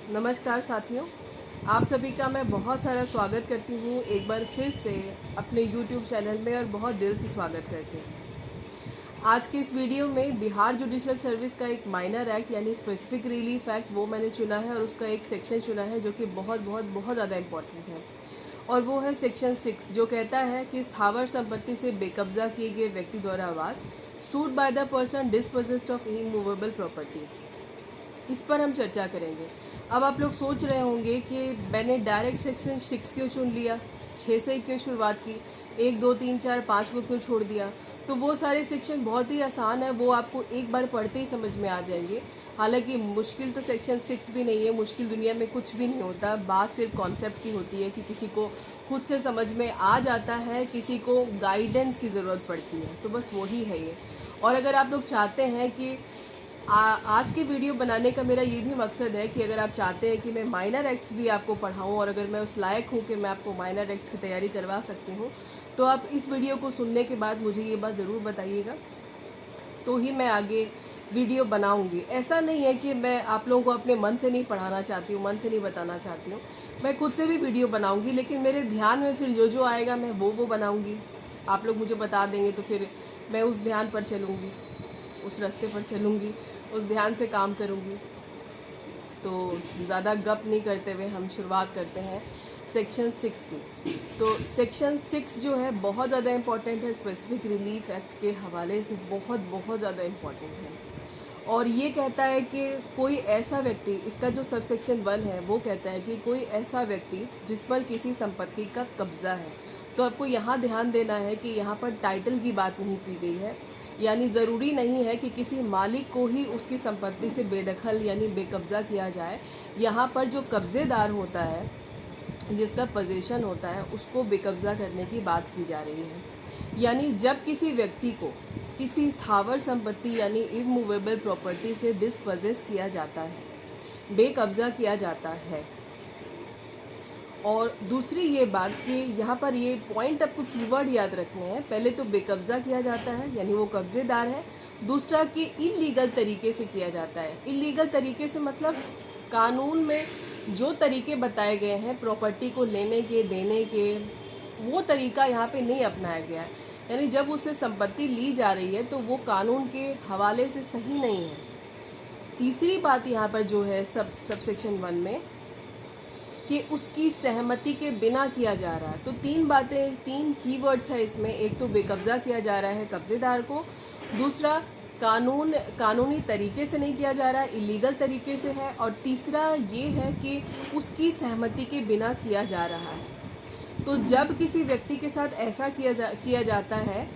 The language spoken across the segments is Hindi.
नमस्कार साथियों, आप सभी का मैं बहुत सारा स्वागत करती हूँ एक बार फिर से अपने YouTube चैनल में और बहुत दिल से स्वागत करती हूँ। आज के इस वीडियो में बिहार जुडिशल सर्विस का एक माइनर एक्ट यानी स्पेसिफिक रिलीफ एक्ट वो मैंने चुना है और उसका एक सेक्शन चुना है जो कि बहुत ज़्यादा इम्पॉर्टेंट है और वो है सेक्शन 6 जो कहता है कि स्थावर संपत्ति से बेकब्जा किए गए व्यक्ति द्वारा वाद suit by the person dispossessed of immovable property. इस पर हम चर्चा करेंगे। अब आप लोग सोच रहे होंगे कि मैंने डायरेक्ट सेक्शन 6 क्यों चुन लिया, 6 से क्यों शुरुआत की, 1 2 3 4 5 को क्यों छोड़ दिया। तो वो सारे सेक्शन बहुत ही आसान है, वो आपको एक बार पढ़ते ही समझ में आ जाएंगे। हालांकि मुश्किल तो सेक्शन 6 भी नहीं है, मुश्किल दुनिया में कुछ भी नहीं होता। बात सिर्फ कॉन्सेप्ट की होती है कि किसी को खुद से समझ में आ जाता है, किसी को गाइडेंस की ज़रूरत पड़ती है, तो बस वही है ये। और अगर आप लोग चाहते हैं कि आज के वीडियो बनाने का मेरा ये भी मकसद है कि अगर आप चाहते हैं कि मैं माइनर एक्ट्स भी आपको पढ़ाऊँ और अगर मैं उस लायक हूँ कि मैं आपको माइनर एक्ट्स की तैयारी करवा सकती हूँ, तो आप इस वीडियो को सुनने के बाद मुझे ये बात ज़रूर बताइएगा, तो ही मैं आगे वीडियो बनाऊंगी। ऐसा नहीं है कि मैं आप लोगों को अपने मन से नहीं पढ़ाना चाहती हूँ, मन से नहीं बताना चाहती हूँ। मैं खुद से भी वीडियो बनाऊंगी, लेकिन मेरे ध्यान में फिर जो जो आएगा मैं वो बनाऊंगी। आप लोग मुझे बता देंगे तो फिर मैं उस ध्यान पर चलूँगी, उस रास्ते पर चलूँगी, उस ध्यान से काम करूँगी। तो ज़्यादा गप नहीं करते हुए हम शुरुआत करते हैं सेक्शन 6 की। तो सेक्शन 6 जो है बहुत ज़्यादा इम्पॉर्टेंट है, स्पेसिफिक रिलीफ एक्ट के हवाले से बहुत ज़्यादा इम्पॉर्टेंट है। और ये कहता है कि कोई ऐसा व्यक्ति, इसका जो सब सेक्शन 1 है वो कहता है कि कोई ऐसा व्यक्ति जिस पर किसी संपत्ति का कब्जा है। तो आपको यहाँ ध्यान देना है कि यहाँ पर टाइटल की बात नहीं की गई है, यानी ज़रूरी नहीं है कि किसी मालिक को ही उसकी संपत्ति से बेदखल यानी बेकब्जा किया जाए। यहाँ पर जो कब्जेदार होता है, जिसका पोजीशन होता है, उसको बेकब्जा करने की बात की जा रही है। यानी जब किसी व्यक्ति को किसी स्थावर संपत्ति यानी इमूवेबल प्रॉपर्टी से डिस्पोजेस किया जाता है, बेकब्जा किया जाता है। और दूसरी ये बात कि यहाँ पर ये पॉइंट आपको कीवर्ड याद रखने हैं। पहले तो बेकब्जा किया जाता है यानी वो कब्जेदार है। दूसरा कि इलीगल तरीके से किया जाता है। इलीगल तरीके से मतलब कानून में जो तरीके बताए गए हैं प्रॉपर्टी को लेने के, देने के, वो तरीका यहाँ पे नहीं अपनाया गया है। यानी जब उससे संपत्ति ली जा रही है तो वो कानून के हवाले से सही नहीं है। तीसरी बात यहाँ पर जो है सबसेक्शन 1 में कि उसकी सहमति के बिना किया जा रहा है। तो तीन बातें, तीन कीवर्ड्स है इसमें। एक तो बेकब्जा किया जा रहा है कब्जेदार को, दूसरा कानूनी तरीके से नहीं किया जा रहा है, इलीगल तरीके से है, और तीसरा ये है कि उसकी सहमति के बिना किया जा रहा है। तो जब किसी व्यक्ति के साथ ऐसा किया जाता है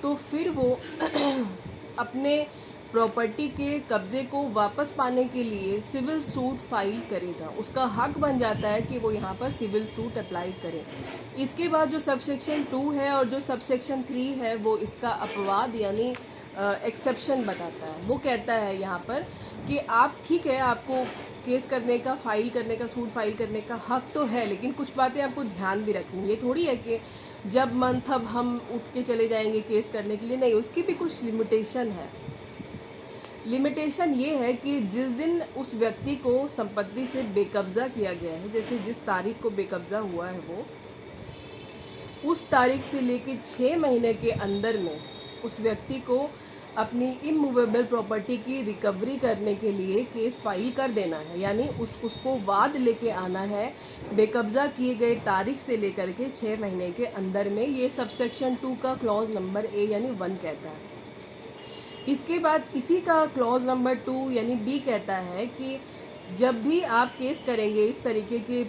तो फिर वो अपने प्रॉपर्टी के कब्जे को वापस पाने के लिए सिविल सूट फाइल करेगा। उसका हक बन जाता है कि वो यहाँ पर सिविल सूट अप्लाई करे। इसके बाद जो सबसेक्शन 2 है और जो सबसेक्शन 3 है वो इसका अपवाद यानी एक्सेप्शन बताता है। वो कहता है यहाँ पर कि आप ठीक है, आपको केस करने का, फाइल करने का, सूट फाइल करने का हक तो है, लेकिन कुछ बातें आपको ध्यान भी रखनी है। ये थोड़ी है कि जब मन तब हम उठ के चले जाएंगे केस करने के लिए, नहीं, उसकी भी कुछ लिमिटेशन है। लिमिटेशन ये है कि जिस दिन उस व्यक्ति को संपत्ति से बेकब्जा किया गया है, जैसे जिस तारीख को बेकब्जा हुआ है वो उस तारीख से लेकर 6 महीने के अंदर में उस व्यक्ति को अपनी इमूवेबल प्रॉपर्टी की रिकवरी करने के लिए केस फाइल कर देना है। यानी उसको वाद लेके आना है बेकब्जा किए गए तारीख से लेकर के 6 महीने के अंदर में। ये सबसेक्शन 2 का क्लॉज नंबर ए यानी 1 कहता है। इसके बाद इसी का क्लॉज नंबर 2 यानी बी कहता है कि जब भी आप केस करेंगे इस तरीके के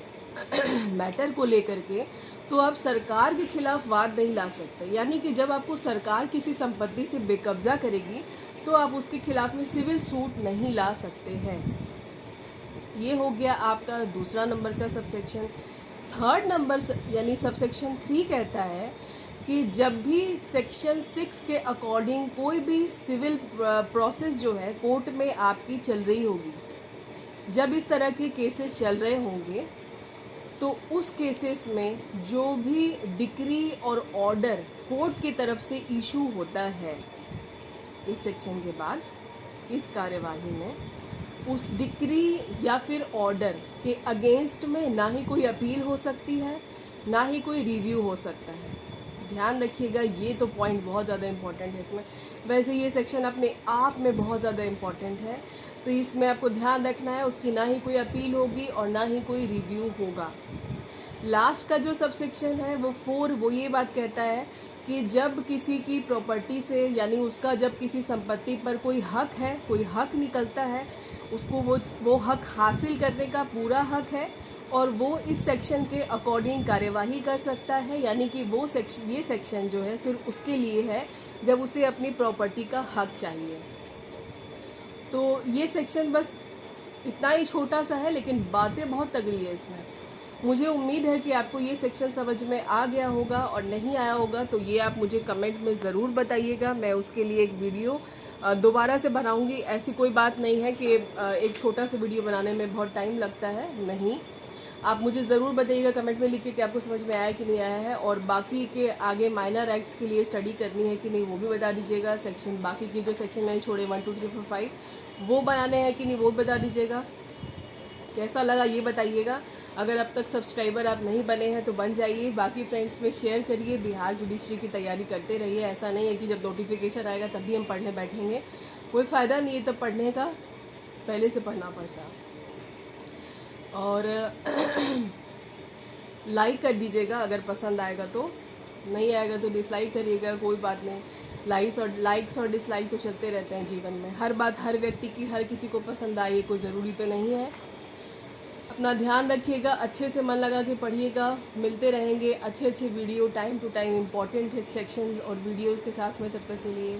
मैटर को लेकर के, तो आप सरकार के खिलाफ वाद नहीं ला सकते। यानी कि जब आपको सरकार किसी संपत्ति से बेकब्जा करेगी तो आप उसके खिलाफ में सिविल सूट नहीं ला सकते हैं। ये हो गया आपका दूसरा नंबर का सबसेक्शन। थर्ड नंबर यानी सबसेक्शन 3 कहता है कि जब भी सेक्शन 6 के अकॉर्डिंग कोई भी सिविल प्रोसेस जो है कोर्ट में आपकी चल रही होगी, जब इस तरह के केसेस चल रहे होंगे, तो उस केसेस में जो भी डिक्री और ऑर्डर कोर्ट की तरफ से इशू होता है इस सेक्शन के बाद, इस कार्यवाही में, उस डिक्री या फिर ऑर्डर के अगेंस्ट में ना ही कोई अपील हो सकती है, ना ही कोई रिव्यू हो सकता है। ध्यान रखिएगा, ये तो पॉइंट बहुत ज़्यादा इम्पॉर्टेंट है इसमें। वैसे ये सेक्शन अपने आप में बहुत ज़्यादा इम्पॉर्टेंट है, तो इसमें आपको ध्यान रखना है उसकी ना ही कोई अपील होगी और ना ही कोई रिव्यू होगा। लास्ट का जो सब सेक्शन है वो 4, वो ये बात कहता है कि जब किसी की प्रॉपर्टी से, यानी उसका जब किसी संपत्ति पर कोई हक है, कोई हक निकलता है, उसको वो हक हासिल करने का पूरा हक है और वो इस सेक्शन के अकॉर्डिंग कार्यवाही कर सकता है। यानी कि वो सेक्शन, ये सेक्शन जो है सिर्फ उसके लिए है जब उसे अपनी प्रॉपर्टी का हक चाहिए। तो ये सेक्शन बस इतना ही छोटा सा है, लेकिन बातें बहुत तगड़ी है इसमें। मुझे उम्मीद है कि आपको ये सेक्शन समझ में आ गया होगा, और नहीं आया होगा तो ये आप मुझे कमेंट में ज़रूर बताइएगा। मैं उसके लिए एक वीडियो दोबारा से बनाऊंगी। ऐसी कोई बात नहीं है कि एक छोटा सा वीडियो बनाने में बहुत टाइम लगता है, नहीं। आप मुझे ज़रूर बताइएगा कमेंट में लिख के कि आपको समझ में आया कि नहीं आया है, और बाकी के आगे माइनर एक्ट्स के लिए स्टडी करनी है कि नहीं वो भी बता दीजिएगा। सेक्शन बाकी के जो सेक्शन मैंने छोड़े 1 2 3 4 5 वो बनाने हैं कि नहीं वो बता दीजिएगा। कैसा लगा ये बताइएगा। अगर अब तक सब्सक्राइबर आप नहीं बने हैं तो बन जाइए, बाकी फ्रेंड्स में शेयर करिए। बिहार जुडिशरी की तैयारी करते रहिए। ऐसा नहीं है कि जब नोटिफिकेशन आएगा तभी हम पढ़ने बैठेंगे, कोई फ़ायदा नहीं है तब पढ़ने का, पहले से पढ़ना पड़ता। और लाइक कर दीजिएगा अगर पसंद आएगा तो, नहीं आएगा तो डिसलाइक करिएगा, कोई बात नहीं। लाइक्स और डिसलाइक तो चलते रहते हैं जीवन में। हर बात हर व्यक्ति की हर किसी को पसंद आए कोई ज़रूरी तो नहीं है। अपना ध्यान रखिएगा, अच्छे से मन लगा के पढ़िएगा। मिलते रहेंगे अच्छे video time to time important sections और वीडियोज़ के साथ में। तब तक के लिए